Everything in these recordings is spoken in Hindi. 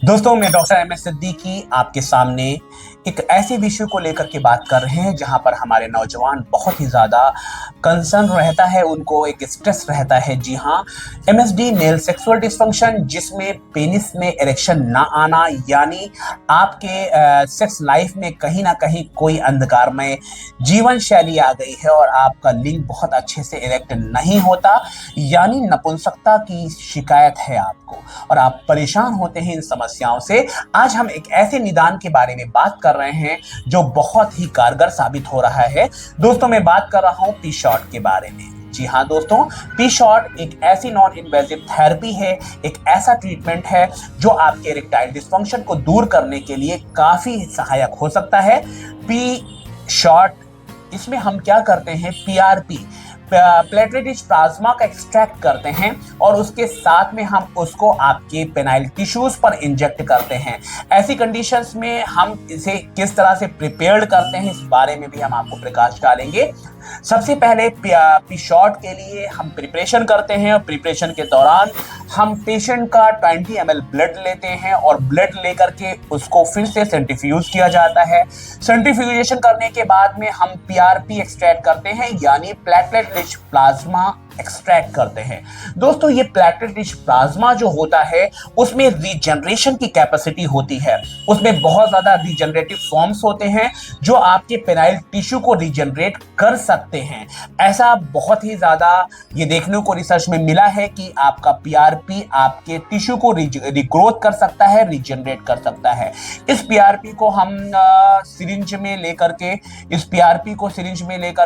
दोस्तों, मैं डॉक्टर एम एस सिद्दीकी आपके सामने एक ऐसे विषय को लेकर के बात कर रहे हैं जहां पर हमारे नौजवान बहुत ही ज़्यादा कंसर्न रहता है, उनको एक स्ट्रेस रहता है। जी हाँ, एमएसडी मेल सेक्सुअल डिस्फंक्शन, जिसमें पेनिस में इरेक्शन ना आना, यानी आपके सेक्स लाइफ में कहीं ना कहीं कोई अंधकारमय जीवन शैली आ गई है और आपका लिंग बहुत अच्छे से इरेक्ट नहीं होता, यानी नपुंसकता की शिकायत है आपको और आप परेशान होते हैं इन समस्याओं से। आज हम एक ऐसे निदान के बारे में बात कर रहे हैं जो बहुत ही कारगर साबित हो रहा है। दोस्तों, मैं बात कर रहा हूं पी शॉट के बारे में। जी हाँ दोस्तों, पी शॉट एक ऐसी नॉन इन्वेजिव थेरेपी है, एक ऐसा ट्रीटमेंट है जो आपके इरेक्टाइल डिस्फंक्शन को दूर करने के लिए काफी सहायक हो सकता है। पी शॉट, इसमें हम क्या करते हैं, पीआरपी प्लेटलेट रिच प्लाज्मा का एक्सट्रैक्ट करते हैं और उसके साथ में हम उसको आपके पेनाइल टिश्यूज पर इंजेक्ट करते हैं। ऐसी कंडीशंस में हम इसे किस तरह से प्रिपेयर्ड करते हैं, इस बारे में भी हम आपको प्रकाश डालेंगे। सबसे पहले पी शॉट के लिए हम प्रिपरेशन करते हैं और प्रिपरेशन के दौरान हम पेशेंट का 20 ml ब्लड लेते हैं और ब्लड लेकर के उसको फिर से सेंट्रीफ्यूज किया जाता है। सेंट्रीफ्यूजेशन करने के बाद में हम पीआरपी एक्सट्रैक्ट करते हैं, यानी प्लेटलेट रिच प्लाज्मा एक्सट्रैक्ट करते हैं। दोस्तों, ये प्लेटलेट रिच प्लाज्मा जो होता है उसमें रीजनरेशन की कैपेसिटी होती है, उसमें बहुत ज्यादा रीजनरेटिव फॉर्म्स होते हैं जो आपके पेनाइल टिश्यू को रीजनरेट कर सकते हैं। ऐसा बहुत ही ज्यादा ये देखने को रिसर्च में मिला है कि आपका पीआरपी आपके टिश्यू को रिग्रोथ कर सकता है, रीजनरेट कर सकता है। इस पीआरपी को हम सिरिंज में लेकर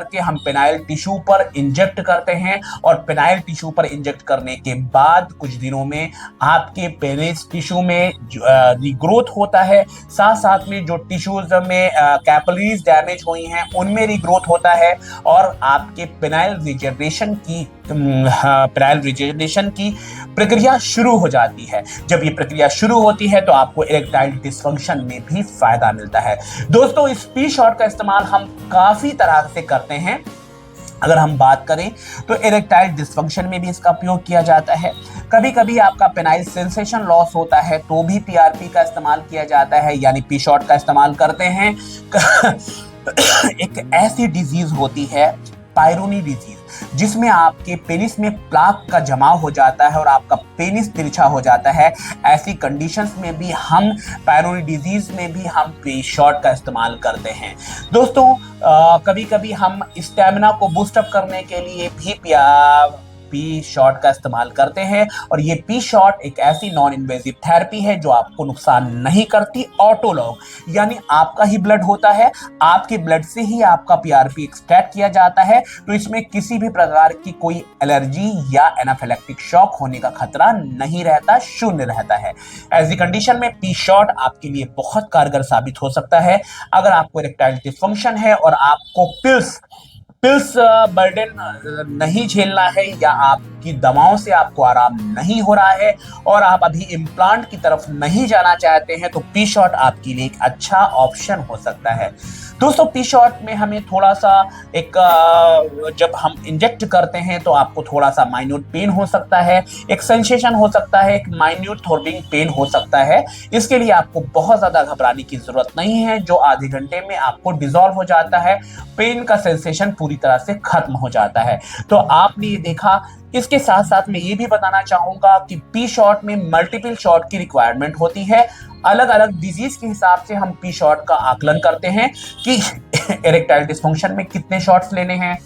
के हम पेनाइल टिश्यू पर इंजेक्ट करते हैं और पेनाइल टिश्यू पर इंजेक्ट करने के बाद कुछ दिनों में आपके पेनिस टिश्यू में रिग्रोथ होता है। साथ साथ में जो टिश्यूज में कैपिलरीज डैमेज हुई हैं उनमें रिग्रोथ होता है और आपके पेनाइल रिजेनरेशन की प्रक्रिया शुरू हो जाती है। जब ये प्रक्रिया शुरू होती है तो आपको इरेक्टाइल डिस्फंक्शन में भी फायदा मिलता है। दोस्तों, इस पी शॉट का इस्तेमाल हम काफी तरह से करते हैं। अगर हम बात करें तो इरेक्टाइल डिस्फंक्शन में भी इसका उपयोग किया जाता है। कभी कभी आपका पेनाइल सेंसेशन लॉस होता है तो भी पीआरपी का इस्तेमाल किया जाता है, यानी पी शॉट का इस्तेमाल करते हैं। एक ऐसी डिजीज होती है पायरोनी डिजीज, जिसमें आपके पेनिस में प्लाक का जमाव हो जाता है और आपका पेनिस तिरछा हो जाता है। ऐसी कंडीशंस में भी हम पायरोनी डिजीज में भी हम पी शॉट का इस्तेमाल करते हैं। दोस्तों, कभी कभी हम स्टैमिना को बूस्टअप करने के लिए भी पी शॉट का इस्तेमाल करते हैं और ये पी शॉट एक ऐसी नॉन इन्वेजिव थेरेपी है जो आपको नुकसान नहीं करती। ऑटोलॉग, यानी आपका ही ब्लड होता है, आपके ब्लड से ही आपका पीआरपी एक्सट्रैक्ट किया जाता है, तो इसमें किसी भी प्रकार की कोई एलर्जी या एनाफिलैक्टिक शॉक होने का खतरा नहीं रहता, शून्य रहता है। ऐसी कंडीशन में पी शॉट आपके लिए बहुत कारगर साबित हो सकता है। अगर आपको इरेक्टाइल डिस्फंक्शन है और आपको पिल्स बर्डन नहीं झेलना है या आपकी दवाओं से आपको आराम नहीं हो रहा है और आप अभी इम्प्लांट की तरफ नहीं जाना चाहते हैं, तो पी शॉट आपके लिए एक अच्छा ऑप्शन हो सकता है। दोस्तों, पी शॉट में हमें थोड़ा सा जब हम इंजेक्ट करते हैं तो आपको थोड़ा सा माइन्यूट पेन हो सकता है, एक सेंसेशन हो सकता है, एक माइन्यूट थ्रोबिंग पेन हो सकता है। इसके लिए आपको बहुत ज्यादा घबराने की जरूरत नहीं है, जो आधे घंटे में आपको डिसॉल्व हो जाता है, पेन का सेंसेशन पूरी तरह से खत्म हो जाता है। तो आपने ये देखा। इसके साथ साथ मैं ये भी बताना चाहूंगा कि पी शॉट में मल्टीपल शॉट की रिक्वायरमेंट होती है। अलग अलग डिजीज के हिसाब से हम पी शॉट का आकलन करते हैं कि इरेक्टाइल डिस्फंक्शन में कितने शॉट्स लेने हैं,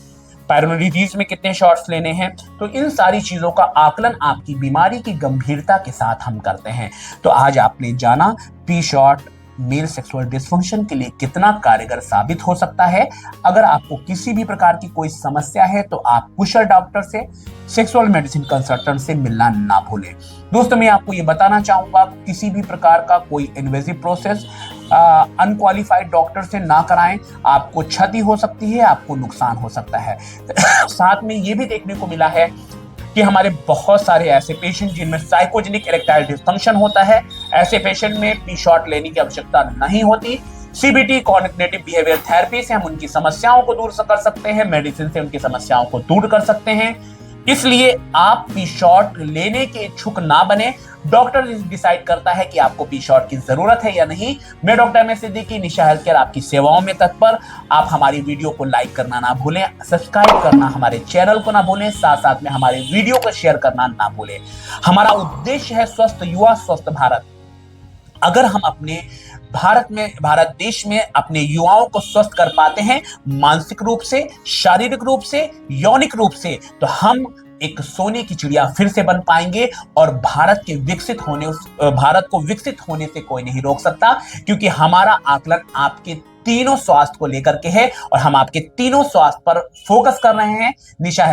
पायरोनी डिजीज में कितने शॉट्स लेने हैं। तो इन सारी चीजों का आकलन आपकी बीमारी की गंभीरता के साथ हम करते हैं। तो आज आपने जाना P shot male sexual dysfunction के लिए कितना कारगर साबित हो सकता है। अगर आपको किसी भी प्रकार की कोई समस्या है तो आप कुशल डॉक्टर से, सेक्सुअल मेडिसिन कंसल्टेंट से मिलना ना भूलें। दोस्तों, मैं आपको ये बताना चाहूंगा, किसी भी प्रकार का कोई इन्वेजिव प्रोसेस अनक्वालिफाइड डॉक्टर से ना कराएं। आपको क्षति हो सकती है, आपको नुकसान हो सकता है। साथ में ये भी देखने को मिला है कि हमारे बहुत सारे ऐसे पेशेंट जिनमें साइकोजेनिक इरेक्टाइल डिस्फंक्शन होता है, ऐसे पेशेंट में पी शॉट लेने की आवश्यकता नहीं होती। सीबीटी कॉग्निटिव बिहेवियर थेरेपी से हम उनकी समस्याओं को दूर कर सकते हैं, मेडिसिन से उनकी समस्याओं को दूर कर सकते हैं। इसलिए आप पी शॉट लेने के इच्छुक ना बने, डॉक्टर डिसाइड करता है कि आपको बी शॉर्ट की जरूरत है या नहीं। मैं डॉक्टर एम एस सिद्दीकी, निशा हेल्थ केयर आपकी सेवाओं में तत्पर। आप हमारी वीडियो को लाइक करना ना भूलें, सब्सक्राइब करना हमारे चैनल को ना भूलें, साथ साथ में हमारे वीडियो को शेयर करना ना भूलें। हमारा उद्देश्य है स्वस्थ युवा स्वस्थ भारत। अगर हम अपने भारत देश में अपने युवाओं को स्वस्थ कर पाते हैं, मानसिक रूप से, शारीरिक रूप से, यौनिक रूप से, तो हम एक सोने की चिड़िया फिर से बन पाएंगे और भारत को विकसित होने से कोई नहीं रोक सकता, क्योंकि हमारा आकलन आपके तीनों स्वास्थ्य को लेकर के है और हम आपके तीनों स्वास्थ्य पर फोकस कर रहे हैं। निशा